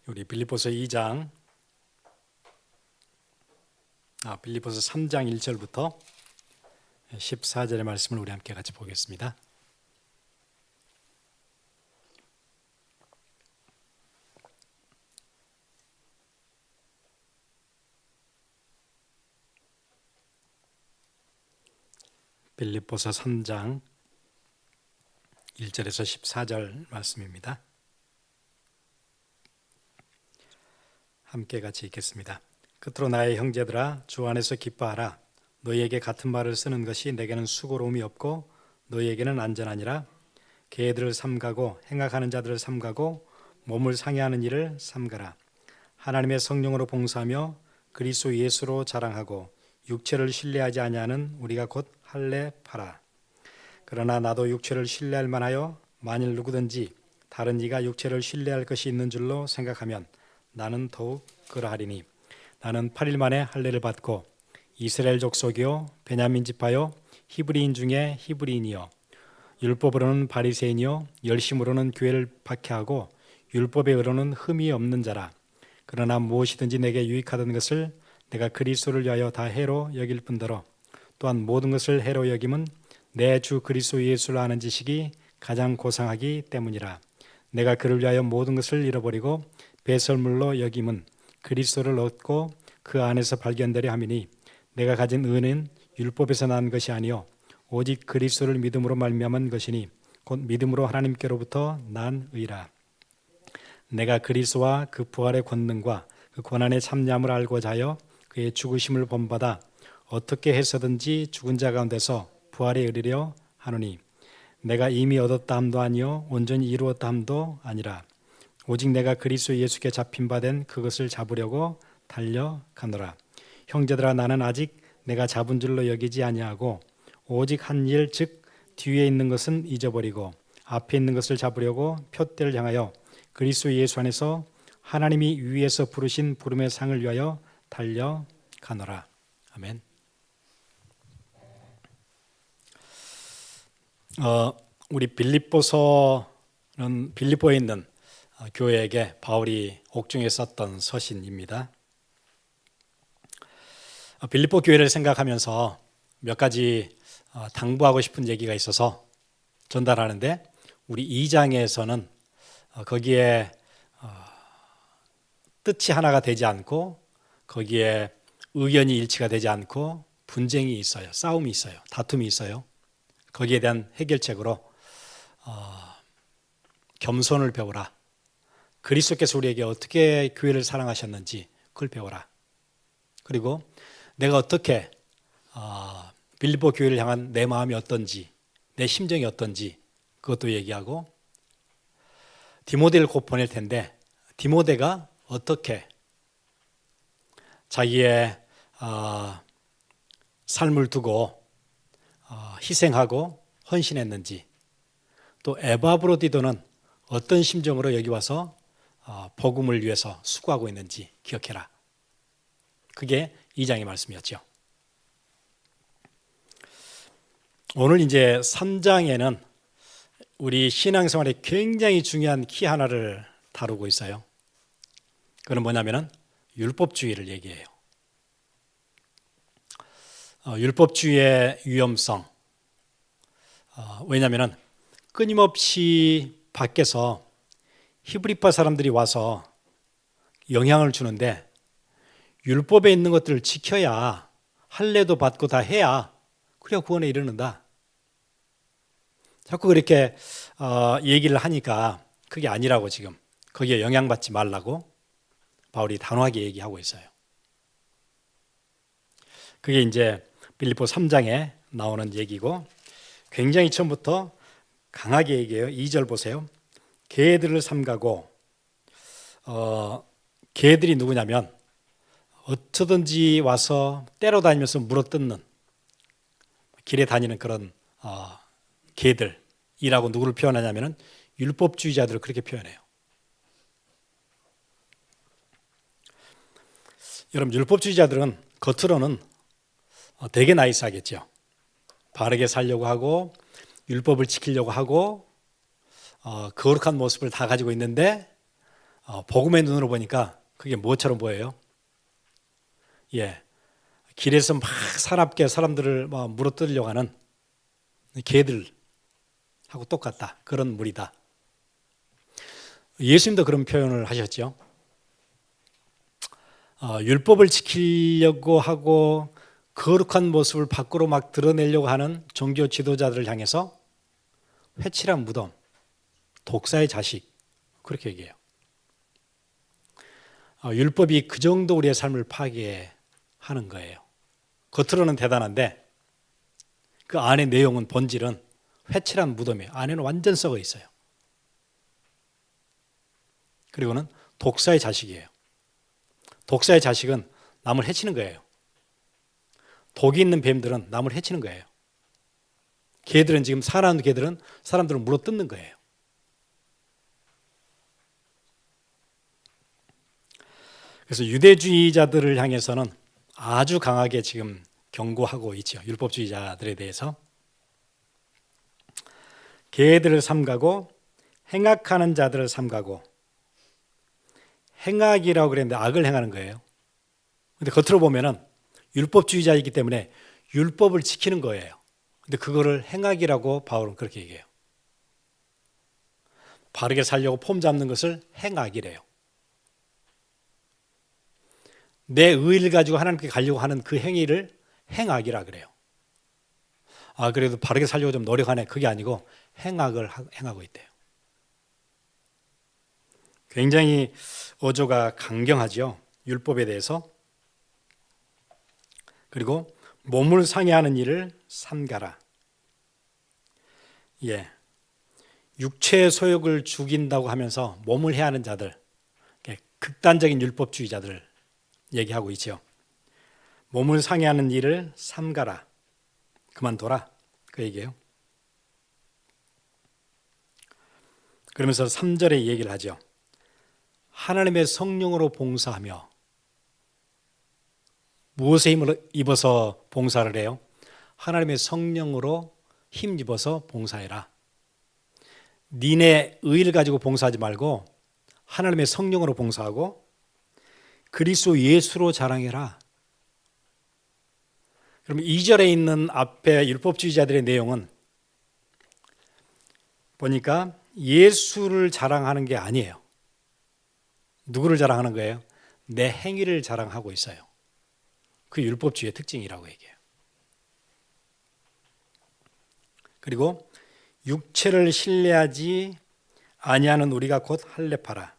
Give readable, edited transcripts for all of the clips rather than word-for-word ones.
우리 빌립보서 2장, 빌립보서 3장 1절부터 14절의 말씀을 우리 함께 같이 보겠습니다. 빌립보서 3장 1절에서 14절 말씀입니다. 함께 같이 읽겠습니다. 끝으로 나의 형제들아, 주 안에서 기뻐하라. 너희에게 같은 말을 쓰는 것이 내게는 수고로움이 없고 너희에게는 안전하니라. 계들을 삼가고 행악하는 자들을 삼가고 몸을 상해하는 일을 삼가라. 하나님의 성령으로 봉사하며 그리스도 예수로 자랑하고 육체를 신뢰하지 아니하는 우리가 곧 할례 파라. 그러나 나도 육체를 신뢰할 만하여 만일 누구든지 다른 이가 육체를 신뢰할 것이 있는 줄로 생각하면 나는 더욱 그러하리니, 나는 8일 만에 할례를 받고 이스라엘 족속이요 베냐민 지파요 히브리인 중에 히브리인이요 율법으로는 바리새인이요 열심으로는 교회를 박해하고 율법의 의로는 흠이 없는 자라. 그러나 무엇이든지 내게 유익하던 것을 내가 그리스도를 위하여 다 해로 여길 뿐더러 또한 모든 것을 해로 여김은 내 주 그리스도 예수를 아는 지식이 가장 고상하기 때문이라. 내가 그를 위하여 모든 것을 잃어버리고 배설물로 여김은 그리스도를 얻고 그 안에서 발견되려 함이니, 내가 가진 의는 율법에서 난 것이 아니요 오직 그리스도를 믿음으로 말미암은 것이니 곧 믿음으로 하나님께로부터 난 의라. 내가 그리스도와 그 부활의 권능과 그 고난의 참념을 알고자 하여 그의 죽으심을 본받아 어떻게 해서든지 죽은 자 가운데서 부활에 이르려 하노니, 내가 이미 얻었다 함도 아니요 온전히 이루었다 함도 아니라 오직 내가 그리스도 예수께 잡힌 바 된 그것을 잡으려고 달려가노라. 형제들아, 나는 아직 내가 잡은 줄로 여기지 아니하고 오직 한 일, 즉 뒤에 있는 것은 잊어버리고 앞에 있는 것을 잡으려고 표대를 향하여 그리스도 예수 안에서 하나님이 위에서 부르신 부름의 상을 위하여 달려가노라. 아멘. 우리 빌립보서는 빌립보에 있는 교회에게 바울이 옥중에 썼던 서신입니다. 빌립보 교회를 생각하면서 몇 가지 당부하고 싶은 얘기가 있어서 전달하는데, 우리 2장에서는 거기에 뜻이 하나가 되지 않고 거기에 의견이 일치가 되지 않고 분쟁이 있어요. 싸움이 있어요. 다툼이 있어요. 거기에 대한 해결책으로 겸손을 배우라. 그리스도께서 우리에게 어떻게 교회를 사랑하셨는지 그걸 배워라. 그리고 내가 어떻게 빌립보 교회를 향한 내 마음이 어떤지, 내 심정이 어떤지 그것도 얘기하고, 디모데를 곧 보낼 텐데 디모데가 어떻게 자기의 삶을 두고 희생하고 헌신했는지, 또 에바브로디도는 어떤 심정으로 여기 와서 복음을 위해서 수고하고 있는지 기억해라. 그게 2장의 말씀이었죠. 오늘 이제 3장에는 우리 신앙생활에 굉장히 중요한 키 하나를 다루고 있어요. 그건 뭐냐면은 율법주의를 얘기해요. 율법주의의 위험성. 왜냐하면 끊임없이 밖에서 히브리파 사람들이 와서 영향을 주는데, 율법에 있는 것들을 지켜야, 할례도 받고 다 해야 그래야 구원에 이르는다. 자꾸 그렇게 얘기를 하니까 그게 아니라고, 지금 거기에 영향받지 말라고 바울이 단호하게 얘기하고 있어요. 그게 이제 빌립보 3장에 나오는 얘기고, 굉장히 처음부터 강하게 얘기해요. 2절 보세요. 개들을 삼가고, 개들이 누구냐면 어쩌든지 와서 때려다니면서 물어뜯는, 길에 다니는 그런 개들이라고 누구를 표현하냐면 율법주의자들을 그렇게 표현해요. 여러분, 율법주의자들은 겉으로는 되게 나이스하겠죠. 바르게 살려고 하고 율법을 지키려고 하고 거룩한 모습을 다 가지고 있는데 복음의 눈으로 보니까 그게 뭐처럼 보여요? 예, 길에서 막 사납게 사람들을 막 물어뜯으려고 하는 개들하고 똑같다. 그런 무리다. 예수님도 그런 표현을 하셨죠. 율법을 지키려고 하고 거룩한 모습을 밖으로 막 드러내려고 하는 종교 지도자들을 향해서 회칠한 무덤, 독사의 자식, 그렇게 얘기해요. 율법이 그 정도 우리의 삶을 파괴하는 거예요. 겉으로는 대단한데 그 안의 내용은, 본질은 회칠한 무덤이에요. 안에는 완전 썩어 있어요. 그리고는 독사의 자식이에요. 독사의 자식은 남을 해치는 거예요. 독이 있는 뱀들은 남을 해치는 거예요. 개들은, 지금 살아있는 개들은 사람들을 물어뜯는 거예요. 그래서 유대주의자들을 향해서는 아주 강하게 지금 경고하고 있죠. 율법주의자들에 대해서. 개들을 삼가고 행악하는 자들을 삼가고, 행악이라고 그랬는데 악을 행하는 거예요. 근데 겉으로 보면은 율법주의자이기 때문에 율법을 지키는 거예요. 근데 그거를 행악이라고 바울은 그렇게 얘기해요. 바르게 살려고 폼 잡는 것을 행악이래요. 내 의의를 가지고 하나님께 가려고 하는 그 행위를 행악이라 그래요. 그래도 바르게 살려고 좀 노력하네. 그게 아니고 행악을 행하고 있대요. 굉장히 어조가 강경하죠. 율법에 대해서. 그리고 몸을 상해하는 일을 삼가라. 예, 육체의 소욕을 죽인다고 하면서 몸을 해하는 자들, 극단적인 율법주의자들 얘기하고 있죠. 몸을 상해하는 일을 삼가라. 그만둬라. 그 얘기예요. 그러면서 3절에 얘기를 하죠. 하나님의 성령으로 봉사하며. 무엇에 힘을 입어서 봉사를 해요? 하나님의 성령으로 힘입어서 봉사해라. 니네 의를 가지고 봉사하지 말고 하나님의 성령으로 봉사하고 그리스도 예수로 자랑해라. 그러면 2절에 있는 앞에 율법주의자들의 내용은 보니까 예수를 자랑하는 게 아니에요. 누구를 자랑하는 거예요? 내 행위를 자랑하고 있어요. 그 율법주의의 특징이라고 얘기해요. 그리고 육체를 신뢰하지 아니하는 우리가 곧 할례파라.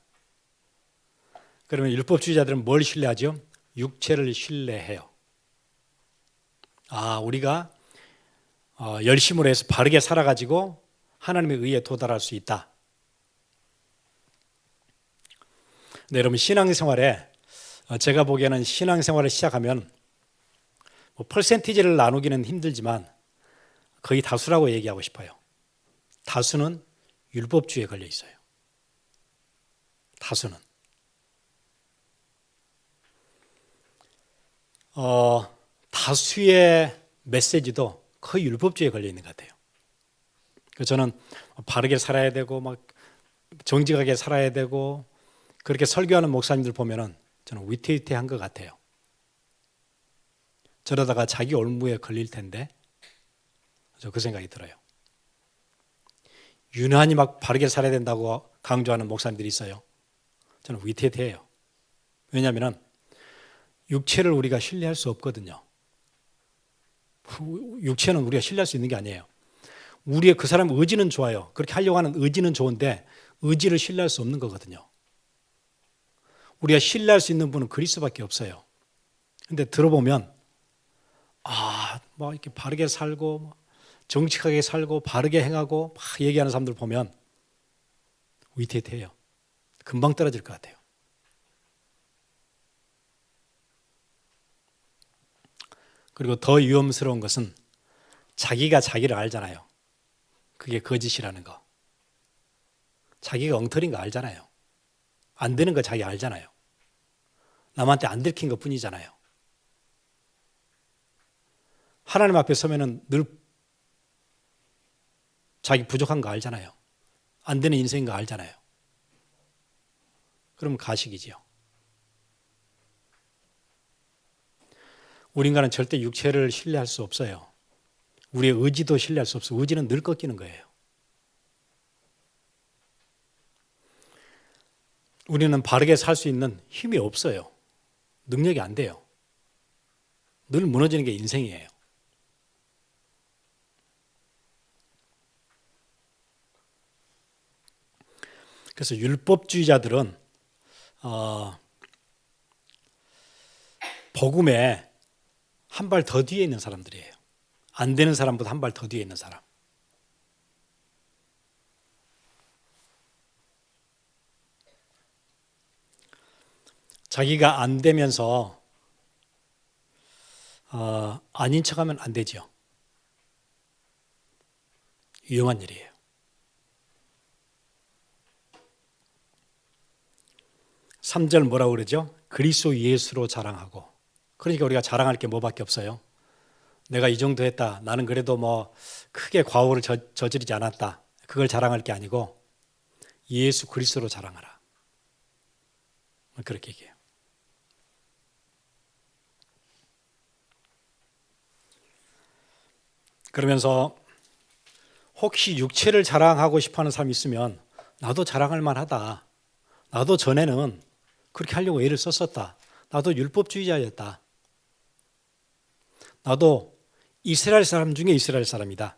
그러면 율법주의자들은 뭘 신뢰하죠? 육체를 신뢰해요. 우리가 열심으로 해서 바르게 살아가지고 하나님의 의에 도달할 수 있다. 네, 여러분 신앙생활에 제가 보기에는 신앙생활을 시작하면 퍼센티지를 나누기는 힘들지만 거의 다수라고 얘기하고 싶어요. 다수는 율법주의에 걸려 있어요. 다수는. 다수의 메시지도 거의 율법주의에 걸려 있는 것 같아요. 그래서 저는 바르게 살아야 되고 막 정직하게 살아야 되고 그렇게 설교하는 목사님들 보면은 저는 위태위태한 것 같아요. 저러다가 자기 올무에 걸릴 텐데, 저 그 생각이 들어요. 유난히 막 바르게 살아야 된다고 강조하는 목사님들이 있어요. 저는 위태위태해요. 왜냐하면 육체를 우리가 신뢰할 수 없거든요. 육체는 우리가 신뢰할 수 있는 게 아니에요. 우리의 그 사람 의지는 좋아요. 그렇게 하려고 하는 의지는 좋은데 의지를 신뢰할 수 없는 거거든요. 우리가 신뢰할 수 있는 분은 그리스도밖에 없어요. 근데 들어보면 막 이렇게 바르게 살고 정직하게 살고 바르게 행하고 막 얘기하는 사람들 보면 위태위태해요. 금방 떨어질 것 같아요. 그리고 더 위험스러운 것은 자기가 자기를 알잖아요. 그게 거짓이라는 거. 자기가 엉터리인 거 알잖아요. 안 되는 거 자기 알잖아요. 남한테 안 들킨 것 뿐이잖아요. 하나님 앞에 서면은 늘 자기 부족한 거 알잖아요. 안 되는 인생인 거 알잖아요. 그러면 가식이지요. 우리 인간은 절대 육체를 신뢰할 수 없어요. 우리의 의지도 신뢰할 수 없어요. 의지는 늘 꺾이는 거예요. 우리는 바르게 살 수 있는 힘이 없어요. 능력이 안 돼요. 늘 무너지는 게 인생이에요. 그래서 율법주의자들은 복음에 한 발 더 뒤에 있는 사람들이에요. 안 되는 사람보다 한 발 더 뒤에 있는 사람. 자기가 안 되면서 아닌 척하면 안 되죠. 위험한 일이에요. 삼 절 뭐라고 그러죠? 그리스도 예수로 자랑하고. 그러니까 우리가 자랑할 게 뭐밖에 없어요. 내가 이 정도 했다. 나는 그래도 뭐 크게 과오를 저지르지 않았다. 그걸 자랑할 게 아니고 예수 그리스도로 자랑하라. 그렇게 얘기해요. 그러면서 혹시 육체를 자랑하고 싶어하는 사람이 있으면 나도 자랑할 만하다. 나도 전에는 그렇게 하려고 애를 썼었다. 나도 율법주의자였다. 나도 이스라엘 사람 중에 이스라엘 사람이다.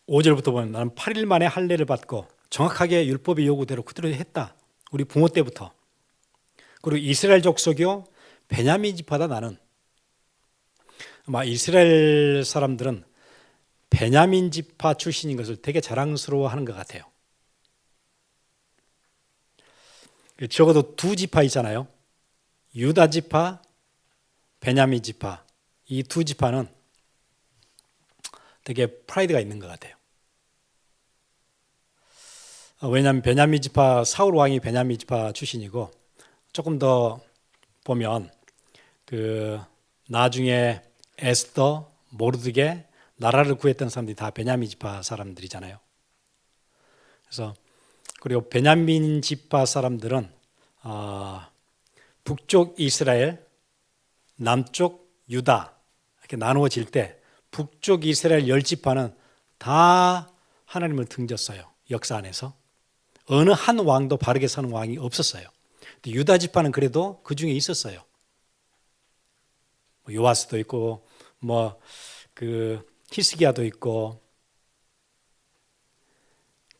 5절부터 보면 나는 8일 만에 할례를 받고 정확하게 율법의 요구대로 그대로 했다. 우리 부모 때부터. 그리고 이스라엘 족속이요 베냐민 지파다 나는. 아마 이스라엘 사람들은 베냐민 지파 출신인 것을 되게 자랑스러워하는 것 같아요. 적어도 두 지파 있잖아요. 유다 지파, 베냐민 지파. 이 두 지파는 되게 프라이드가 있는 것 같아요. 왜냐하면 베냐민 지파, 사울 왕이 베냐민 지파 출신이고 조금 더 보면 나중에 에스더, 모르드게 나라를 구했던 사람들이 다 베냐민 지파 사람들이잖아요. 그래서 그리고 베냐민 지파 사람들은 북쪽 이스라엘, 남쪽 유다 이렇게 나누어질 때 북쪽 이스라엘 10지파는 다 하나님을 등졌어요. 역사 안에서. 어느 한 왕도 바르게 사는 왕이 없었어요. 유다 지파는 그래도 그 중에 있었어요. 요아스도 있고 히스기야도 있고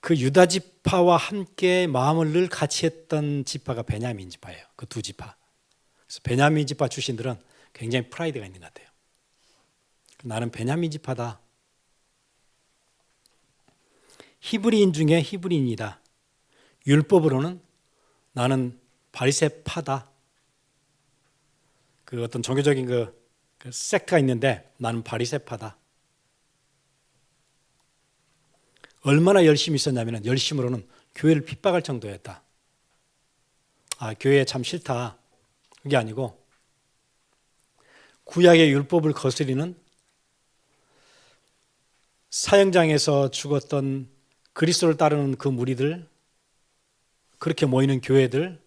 그 유다 지파와 함께 마음을 늘 같이 했던 지파가 베냐민 지파예요. 그 두 지파. 그래서 베냐민 지파 출신들은 굉장히 프라이드가 있는 것 같아요. 나는 베냐민 지파다. 히브리인 중에 히브리인이다. 율법으로는 나는 바리새파다. 그 어떤 종교적인 그 섹트가 있는데 나는 바리새파다. 얼마나 열심히 있었냐면 열심으로는 교회를 핍박할 정도였다. 교회 참 싫다. 그게 아니고 구약의 율법을 거스리는 사형장에서 죽었던 그리스도를 따르는 그 무리들, 그렇게 모이는 교회들,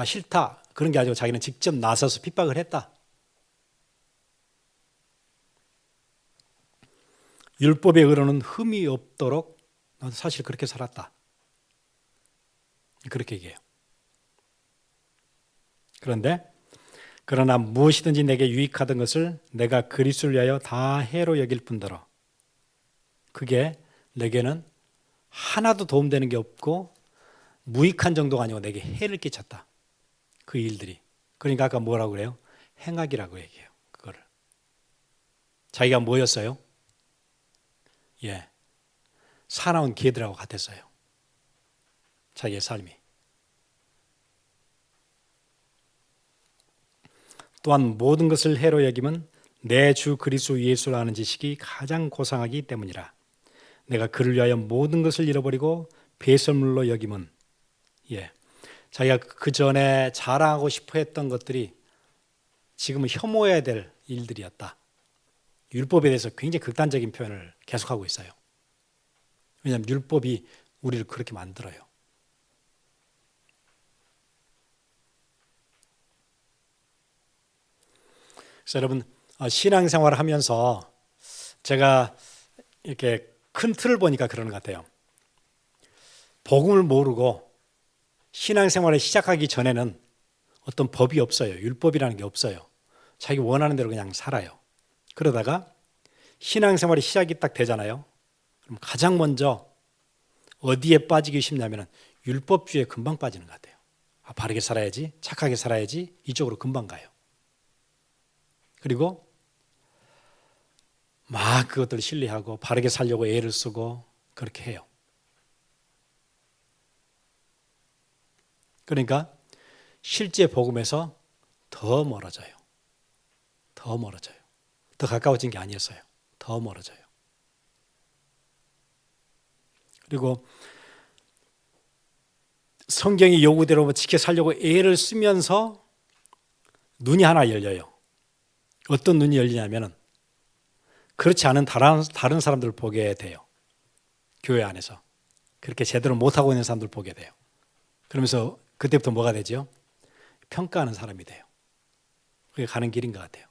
싫다. 그런 게 아니고 자기는 직접 나서서 핍박을 했다. 율법의 의로는 흠이 없도록 나도 사실 그렇게 살았다. 그렇게 얘기해요. 그러나 무엇이든지 내게 유익하던 것을 내가 그리스도를 위하여 다 해로 여길 뿐더러 그게 내게는 하나도 도움되는 게 없고 무익한 정도가 아니고 내게 해를 끼쳤다. 그 일들이. 그러니까 아까 뭐라고 그래요? 행악이라고 얘기해요. 그거를. 자기가 뭐였어요? 사나운 개들하고 같았어요. 자기의 삶이. 또한 모든 것을 해로 여김은 내 주 그리스도 예수를 아는 지식이 가장 고상하기 때문이라. 내가 그를 위하여 모든 것을 잃어버리고 배설물로 여김은 자기가 그 전에 자랑하고 싶어 했던 것들이 지금은 혐오해야 될 일들이었다. 율법에 대해서 굉장히 극단적인 표현을 계속하고 있어요. 왜냐하면 율법이 우리를 그렇게 만들어요. 그래서 여러분 신앙생활을 하면서 제가 이렇게 큰 틀을 보니까 그러는 것 같아요. 복음을 모르고 신앙생활을 시작하기 전에는 어떤 법이 없어요. 율법이라는 게 없어요. 자기 원하는 대로 그냥 살아요. 그러다가 신앙생활이 시작이 딱 되잖아요. 그럼 가장 먼저 어디에 빠지기 쉽냐면 율법주의에 금방 빠지는 것 같아요. 바르게 살아야지, 착하게 살아야지, 이쪽으로 금방 가요. 그리고 막 그것들을 신뢰하고 바르게 살려고 애를 쓰고 그렇게 해요. 그러니까 실제 복음에서 더 멀어져요. 더 멀어져요. 더 가까워진 게 아니었어요. 더 멀어져요. 그리고 성경의 요구대로 지켜 살려고 애를 쓰면서 눈이 하나 열려요. 어떤 눈이 열리냐면 그렇지 않은 다른 사람들을 보게 돼요. 교회 안에서. 그렇게 제대로 못하고 있는 사람들을 보게 돼요. 그러면서 그때부터 뭐가 되죠? 평가하는 사람이 돼요. 그게 가는 길인 것 같아요.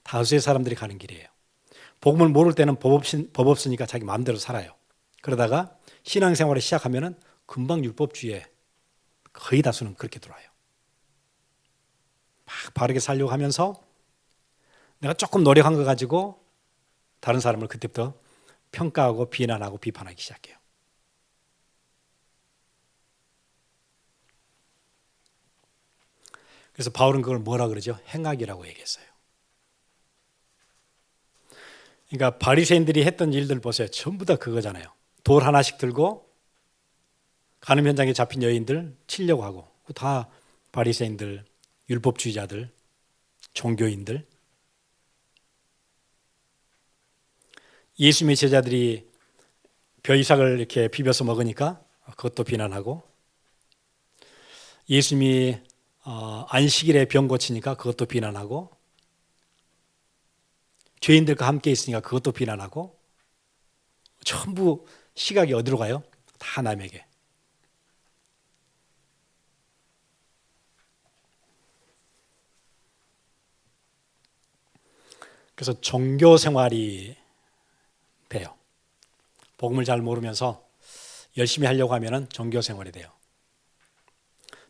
다수의 사람들이 가는 길이에요. 복음을 모를 때는 법 없으니까 자기 마음대로 살아요. 그러다가 신앙생활을 시작하면은 금방 율법주의에 거의 다수는 그렇게 들어와요. 막 바르게 살려고 하면서 내가 조금 노력한 거 가지고 다른 사람을 그때부터 평가하고 비난하고 비판하기 시작해요. 그래서 바울은 그걸 뭐라 그러죠? 행악이라고 얘기했어요. 그러니까 바리새인들이 했던 일들 보세요. 전부 다 그거잖아요. 돌 하나씩 들고 간음 현장에 잡힌 여인들 치려고 하고 다 바리새인들, 율법주의자들, 종교인들. 예수님의 제자들이 벼이삭을 이렇게 비벼서 먹으니까 그것도 비난하고 예수님이 안식일에 병 고치니까 그것도 비난하고 죄인들과 함께 있으니까 그것도 비난하고 전부 시각이 어디로 가요? 다 남에게. 그래서 종교 생활이 돼요. 복음을 잘 모르면서 열심히 하려고 하면 종교 생활이 돼요.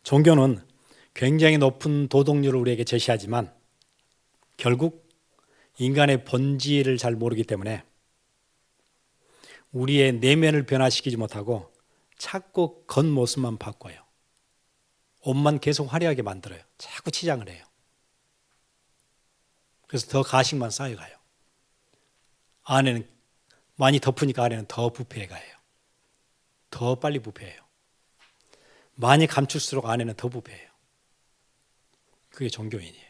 종교는 굉장히 높은 도덕률을 우리에게 제시하지만 결국 인간의 본질을 잘 모르기 때문에 우리의 내면을 변화시키지 못하고 자꾸 겉모습만 바꿔요. 옷만 계속 화려하게 만들어요. 자꾸 치장을 해요. 그래서 더 가식만 쌓여가요. 안에는 많이 덮으니까 안에는 더 부패해가요. 더 빨리 부패해요. 많이 감출수록 안에는 더 부패해요. 그게 종교인이에요.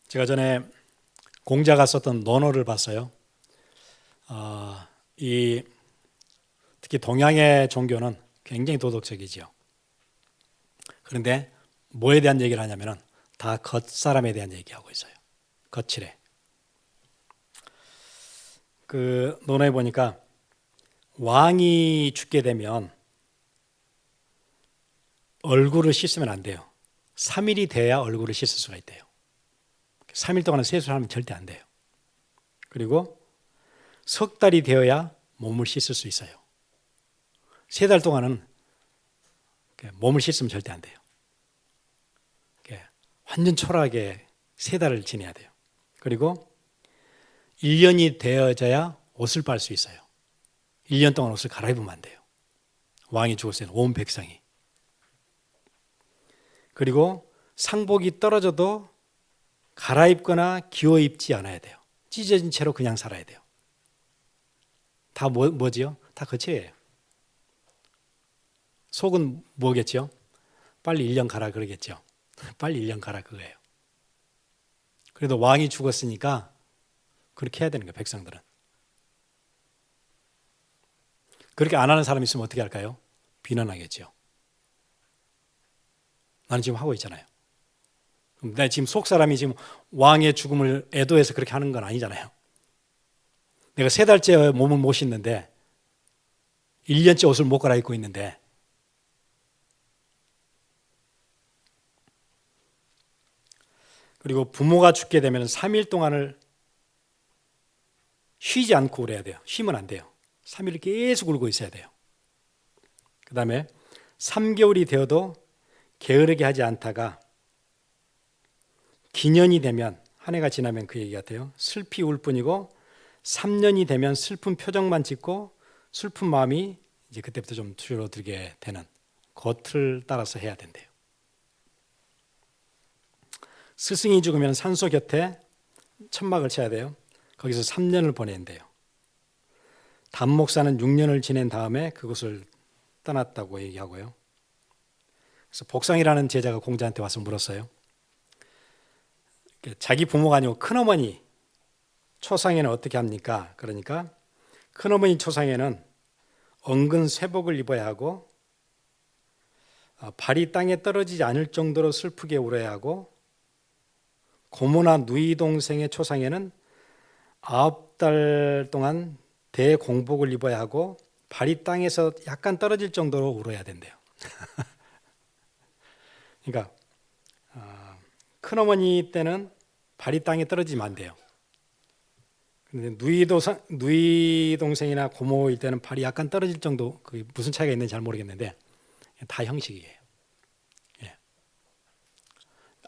제가 전에 공자가 썼던 논어를 봤어요. 특히 동양의 종교는 굉장히 도덕적이죠. 그런데 뭐에 대한 얘기를 하냐면 다 겉사람에 대한 얘기하고 있어요. 거칠해. 그 논어에 보니까 왕이 죽게 되면 얼굴을 씻으면 안 돼요. 3일이 돼야 얼굴을 씻을 수가 있대요. 3일 동안은 세수를 하면 절대 안 돼요. 그리고 석 달이 되어야 몸을 씻을 수 있어요. 3달 동안은 몸을 씻으면 절대 안 돼요. 완전 초라하게 3달을 지내야 돼요. 그리고 1년이 되어져야 옷을 빨 수 있어요. 1년 동안 옷을 갈아입으면 안 돼요. 왕이 죽었을 때는 온 백성이. 그리고 상복이 떨어져도 갈아입거나 기어 입지 않아야 돼요. 찢어진 채로 그냥 살아야 돼요. 다 뭐지요? 다 거치예요. 속은 뭐겠죠? 빨리 1년 가라 그러겠죠. 빨리 1년 가라 그거예요. 그래도 왕이 죽었으니까 그렇게 해야 되는 거예요. 백성들은. 그렇게 안 하는 사람이 있으면 어떻게 할까요? 비난하겠죠. 나는 지금 하고 있잖아요. 내 지금 속 사람이 지금 왕의 죽음을 애도해서 그렇게 하는 건 아니잖아요. 내가 3달째 몸을 못 씻는데 1년째 옷을 못 갈아입고 있는데 그리고 부모가 죽게 되면 3일 동안을 쉬지 않고 울어야 돼요. 쉬면 안 돼요. 3일 계속 울고 있어야 돼요. 그 다음에 3개월이 되어도 게으르게 하지 않다가 기년이 되면, 한 해가 지나면 그 얘기 같아요. 슬피 울 뿐이고 3년이 되면 슬픈 표정만 짓고 슬픈 마음이 이제 그때부터 좀 줄어들게 되는 겉을 따라서 해야 된대요. 스승이 죽으면 산소 곁에 천막을 쳐야 돼요. 거기서 3년을 보낸대요. 담목사는 6년을 지낸 다음에 그곳을 떠났다고 얘기하고요. 그래서 복상이라는 제자가 공자한테 와서 물었어요. 자기 부모가 아니고 큰어머니 초상에는 어떻게 합니까? 그러니까 큰어머니 초상에는 엉근 쇠복을 입어야 하고 발이 땅에 떨어지지 않을 정도로 슬프게 울어야 하고, 고모나 누이 동생의 초상에는 9달 동안 대공복을 입어야 하고 발이 땅에서 약간 떨어질 정도로 울어야 된대요. 그러니까 큰어머니 때는 발이 땅에 떨어지면 안 돼요. 근데 누이 동생이나 고모일 때는 발이 약간 떨어질 정도, 그게 무슨 차이가 있는지 잘 모르겠는데 다 형식이에요. 예.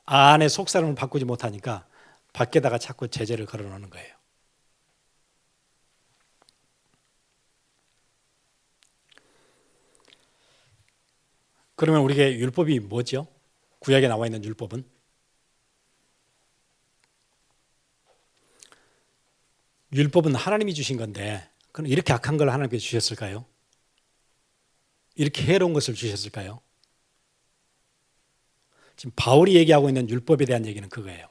안에 속사람을 바꾸지 못하니까 밖에다가 자꾸 제재를 걸어놓는 거예요. 그러면 우리에게 율법이 뭐죠? 구약에 나와 있는 율법은? 율법은 하나님이 주신 건데, 그럼 이렇게 악한 걸 하나님께 주셨을까요? 이렇게 해로운 것을 주셨을까요? 지금 바울이 얘기하고 있는 율법에 대한 얘기는 그거예요.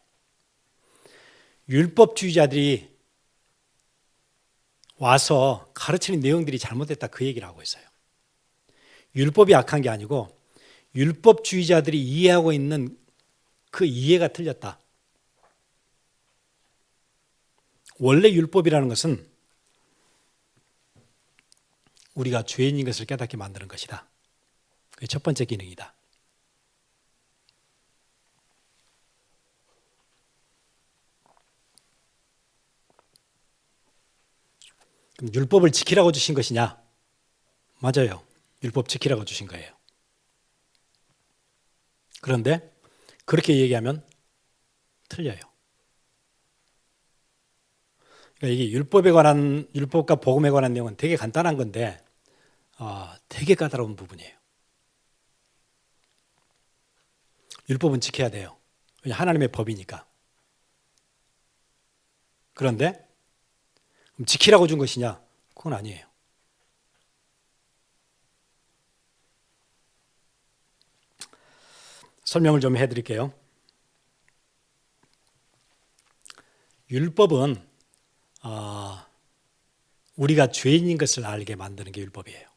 율법주의자들이 와서 가르치는 내용들이 잘못됐다, 그 얘기를 하고 있어요. 율법이 악한 게 아니고 율법주의자들이 이해하고 있는 그 이해가 틀렸다. 원래 율법이라는 것은 우리가 죄인인 것을 깨닫게 만드는 것이다. 그게 첫 번째 기능이다. 그럼 율법을 지키라고 주신 것이냐? 맞아요. 율법 지키라고 주신 거예요. 그런데 그렇게 얘기하면 틀려요. 그러니까 이게 율법과 복음에 관한 내용은 되게 간단한 건데 되게 까다로운 부분이에요. 율법은 지켜야 돼요. 하나님의 법이니까. 그런데 그럼 지키라고 준 것이냐? 그건 아니에요. 설명을 좀 해드릴게요. 율법은 우리가 죄인인 것을 알게 만드는 게 율법이에요.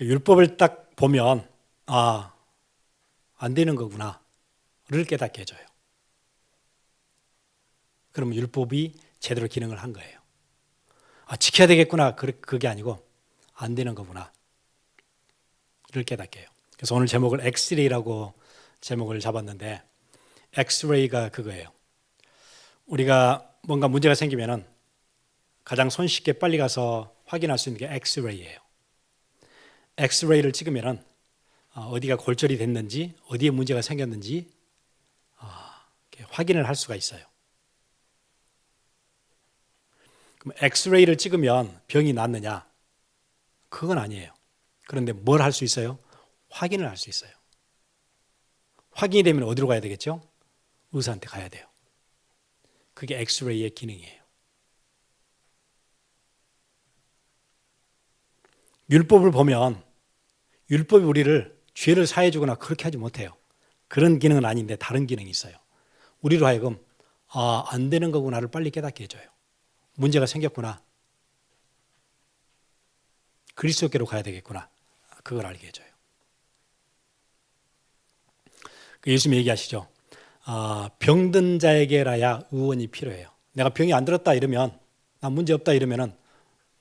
율법을 딱 보면 안 되는 거구나를 깨닫게 해줘요. 그러면 율법이 제대로 기능을 한 거예요. 지켜야 되겠구나, 그게 아니고 안 되는 거구나 를 깨닫게 해요. 그래서 오늘 제목을 엑스레이라고 제목을 잡았는데, 엑스레이가 그거예요. 우리가 뭔가 문제가 생기면은 가장 손쉽게 빨리 가서 확인할 수 있는 게 엑스레이예요. 엑스레이를 찍으면은 어디가 골절이 됐는지, 어디에 문제가 생겼는지 확인을 할 수가 있어요. 그럼 엑스레이를 찍으면 병이 낫느냐? 그건 아니에요. 그런데 뭘 할 수 있어요? 확인을 할 수 있어요. 확인이 되면 어디로 가야 되겠죠? 의사한테 가야 돼요. 그게 엑스레이의 기능이에요. 율법을 보면 율법이 우리를 죄를 사해 주거나 그렇게 하지 못해요. 그런 기능은 아닌데 다른 기능이 있어요. 우리로 하여금 안 되는 거구나를 빨리 깨닫게 해줘요. 문제가 생겼구나. 그리스도께로 가야 되겠구나. 그걸 알게 해줘요. 예수님 얘기하시죠. 병든 자에게라야 의원이 필요해요. 내가 병이 안 들었다 이러면, 나 문제 없다 이러면은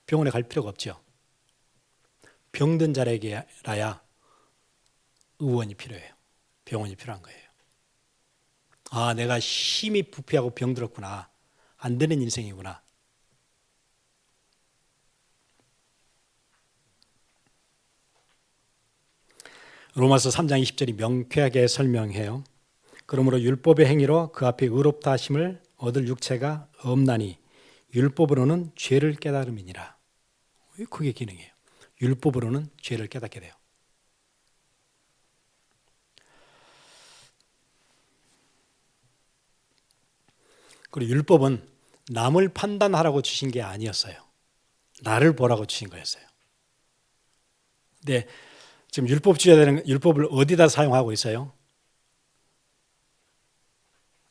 병원에 갈 필요가 없죠. 병든 자에게라야 의원이 필요해요. 병원이 필요한 거예요. 아, 내가 힘이 부패하고 병들었구나. 안 되는 인생이구나. 로마서 3장 20절이 명쾌하게 설명해요. 그러므로 율법의 행위로 그 앞에 의롭다 하심을 얻을 육체가 없나니 율법으로는 죄를 깨달음이니라. 그게 기능이에요. 율법으로는 죄를 깨닫게 돼요. 그리고 율법은 남을 판단하라고 주신 게 아니었어요. 나를 보라고 주신 거였어요. 근데 지금 율법주의자들은 율법을 어디다 사용하고 있어요?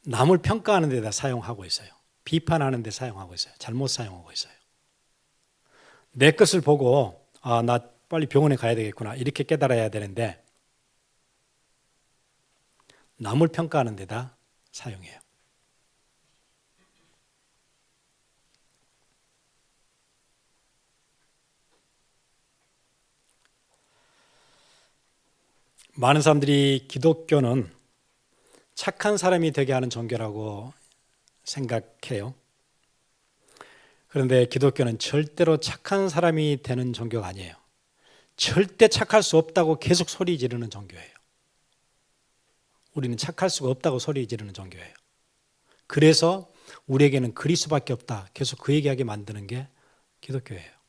남을 평가하는 데다 사용하고 있어요. 비판하는 데 사용하고 있어요. 잘못 사용하고 있어요. 내 것을 보고 아, 나 빨리 병원에 가야 되겠구나 이렇게 깨달아야 되는데 남을 평가하는 데다 사용해요. 많은 사람들이 기독교는 착한 사람이 되게 하는 종교라고 생각해요. 그런데 기독교는 절대로 착한 사람이 되는 종교가 아니에요. 절대 착할 수 없다고 계속 소리 지르는 종교예요. 우리는 착할 수가 없다고 소리 지르는 종교예요. 그래서 우리에게는 그리스도밖에 없다. 계속 그 얘기하게 만드는 게 기독교예요.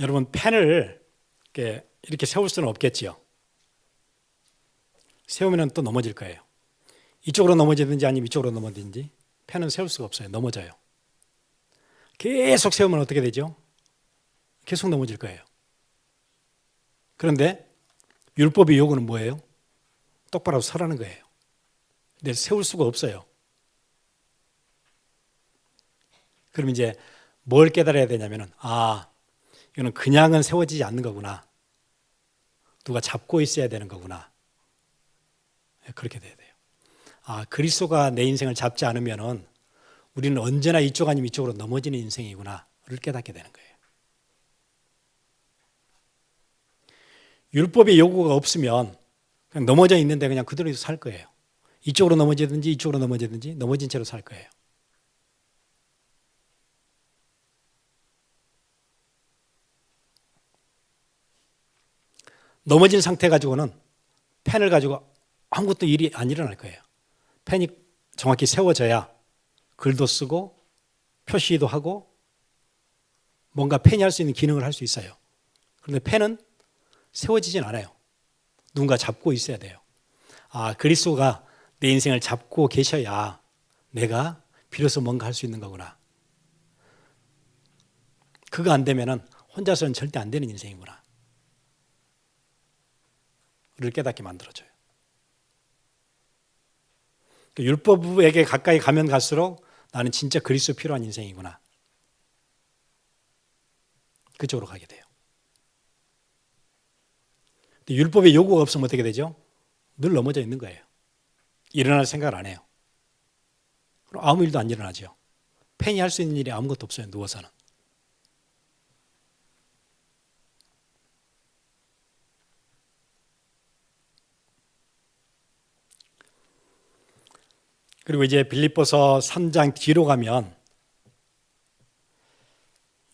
여러분 펜을 이렇게 세울 수는 없겠지요. 세우면 또 넘어질 거예요. 이쪽으로 넘어지든지 아니면 이쪽으로 넘어지든지 펜은 세울 수가 없어요. 넘어져요. 계속 세우면 어떻게 되죠? 계속 넘어질 거예요. 그런데 율법의 요구는 뭐예요? 똑바로 서라는 거예요. 근데 세울 수가 없어요. 그럼 이제 뭘 깨달아야 되냐면은 아, 이거는 그냥은 세워지지 않는 거구나. 누가 잡고 있어야 되는 거구나. 그렇게 돼야 돼요. 아, 그리스도가 내 인생을 잡지 않으면은 우리는 언제나 이쪽 아니면 이쪽으로 넘어지는 인생이구나를 깨닫게 되는 거예요. 율법의 요구가 없으면 그냥 넘어져 있는데 그냥 그대로 살 거예요. 이쪽으로 넘어지든지 이쪽으로 넘어지든지 넘어진 채로 살 거예요. 넘어진 상태 가지고는 펜을 가지고 아무것도 일이 안 일어날 거예요. 펜이 정확히 세워져야 글도 쓰고 표시도 하고 뭔가 펜이 할 수 있는 기능을 할 수 있어요. 그런데 펜은 세워지진 않아요. 누군가 잡고 있어야 돼요. 아, 그리스도가 내 인생을 잡고 계셔야 내가 비로소 뭔가 할 수 있는 거구나. 그거 안 되면은 혼자서는 절대 안 되는 인생이구나. 를 깨닫게 만들어줘요. 율법에게 가까이 가면 갈수록 나는 진짜 그리스도 필요한 인생이구나. 그쪽으로 가게 돼요. 근데 율법의 요구가 없으면 어떻게 되죠? 늘 넘어져 있는 거예요. 일어날 생각을 안 해요. 그럼 아무 일도 안 일어나죠. 펜이 할 수 있는 일이 아무것도 없어요. 누워서는. 그리고 이제 빌립보서 3장 뒤로 가면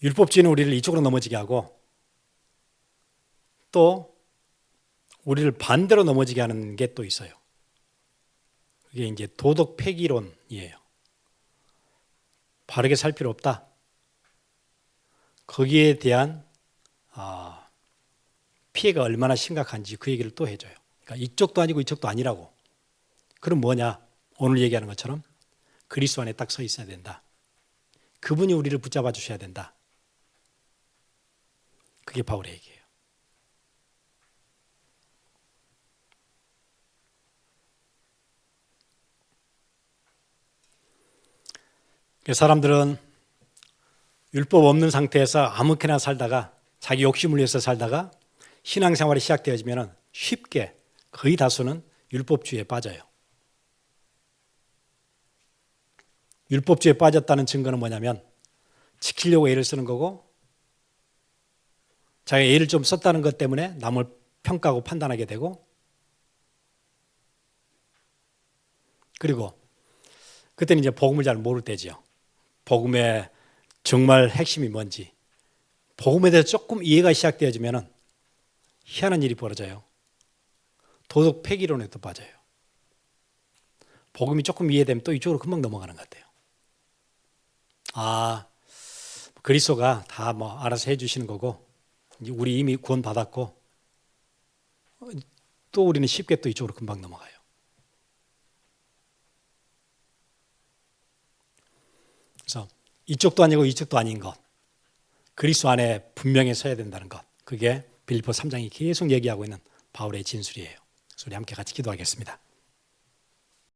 율법주의는 우리를 이쪽으로 넘어지게 하고 또 우리를 반대로 넘어지게 하는 게 또 있어요. 그게 이제 도덕 폐기론이에요. 바르게 살 필요 없다. 거기에 대한 피해가 얼마나 심각한지 그 얘기를 또 해줘요. 그러니까 이쪽도 아니고 이쪽도 아니라고. 그럼 뭐냐? 오늘 얘기하는 것처럼 그리스도 안에 딱 서 있어야 된다. 그분이 우리를 붙잡아 주셔야 된다. 그게 바울의 얘기예요. 사람들은 율법 없는 상태에서 아무렇게나 살다가 자기 욕심을 위해서 살다가 신앙생활이 시작되어지면 쉽게 거의 다수는 율법주의에 빠져요. 율법주의에 빠졌다는 증거는 뭐냐면 지키려고 애를 쓰는 거고 자기가 애를 좀 썼다는 것 때문에 남을 평가하고 판단하게 되고 그리고 그때는 이제 복음을 잘 모를 때지요. 복음의 정말 핵심이 뭔지 복음에 대해서 조금 이해가 시작되어지면 희한한 일이 벌어져요. 도덕 폐기론에도 빠져요. 복음이 조금 이해되면 또 이쪽으로 금방 넘어가는 것 같아요. 아, 그리스도가 다 뭐 알아서 해주시는 거고 이제 우리 이미 구원 받았고 또 우리는 쉽게 또 이쪽으로 금방 넘어가요. 그래서 이쪽도 아니고 이쪽도 아닌 것 그리스도 안에 분명히 서야 된다는 것 그게 빌립보 3장이 계속 얘기하고 있는 바울의 진술이에요. 그래서 우리 함께 같이 기도하겠습니다.